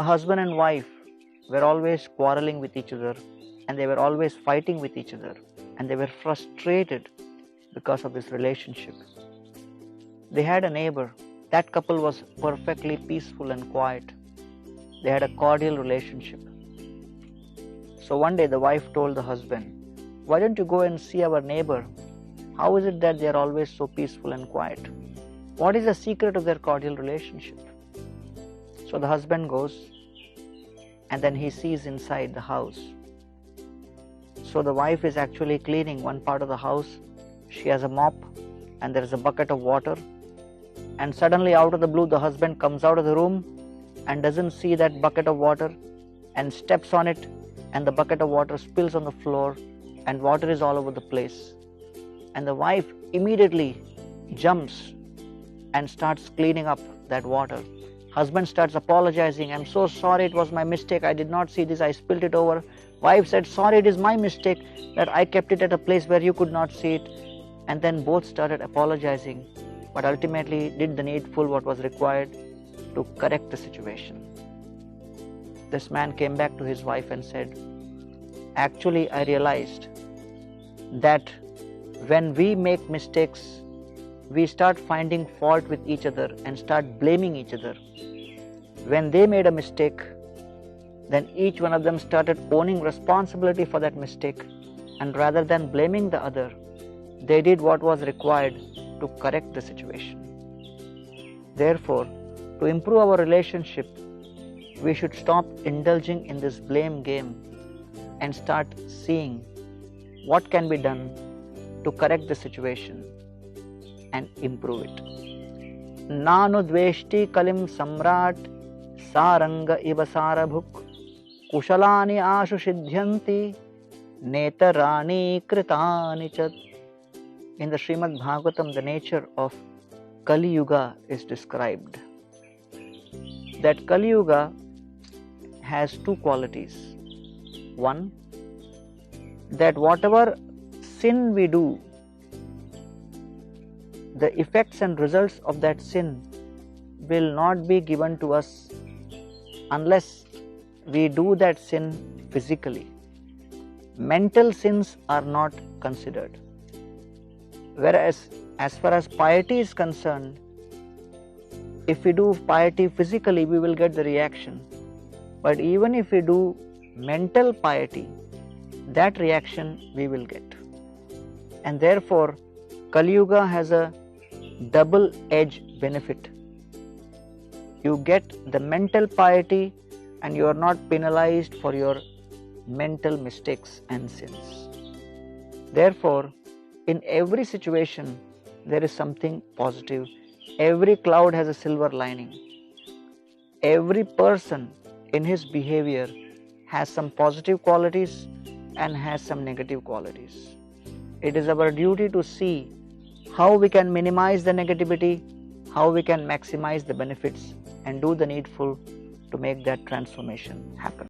A husband and wife were always quarreling with each other, and they were always fighting with each other, and they were frustrated because of this relationship. They had a neighbor. That couple was perfectly peaceful and quiet. They had a cordial relationship. So one day the wife told the husband, "Why don't you go and see our neighbor? How is it that they are always so peaceful and quiet? What is the secret of their cordial relationship?" So the husband goes, and then he sees inside the house. So the wife is actually cleaning one part of the house. She has a mop, and there is a bucket of water. And suddenly, out of the blue, the husband comes out of the room and doesn't see that bucket of water and steps on it, and the bucket of water spills on the floor, and water is all over the place. And the wife immediately jumps and starts cleaning up that water. Husband starts apologizing. "I'm so sorry, it was my mistake. I did not see this, I spilled it over." Wife said, "Sorry, it is my mistake that I kept it at a place where you could not see it." And then both started apologizing, but ultimately did the needful, what was required to correct the situation. This man came back to his wife and said, "Actually, I realized that when we make mistakes, we start finding fault with each other and start blaming each other. When they made a mistake, then each one of them started owning responsibility for that mistake, and rather than blaming the other, they did what was required to correct the situation." Therefore, to improve our relationship, we should stop indulging in this blame game and start seeing what can be done to correct the situation and improve it. Nanu dveshti kalim samrat saranga ibasarabhuk kushalani ashu siddhyanti netarani kritani chat. In the Srimad Bhagavatam, the nature of Kali Yuga is described. That Kali Yuga has two qualities. One, that whatever sin we do, the effects and results of that sin will not be given to us unless we do that sin physically. Mental sins are not considered. Whereas, as far as piety is concerned, if we do piety physically, we will get the reaction. But even if we do mental piety, that reaction we will get. And therefore, Kali Yuga has a double-edged benefit. You get the mental piety, and you are not penalized for your mental mistakes and sins. Therefore, in every situation, there is something positive. Every cloud has a silver lining. Every person in his behavior has some positive qualities and has some negative qualities. It is our duty to see how we can minimize the negativity, how we can maximize the benefits, and do the needful to make that transformation happen.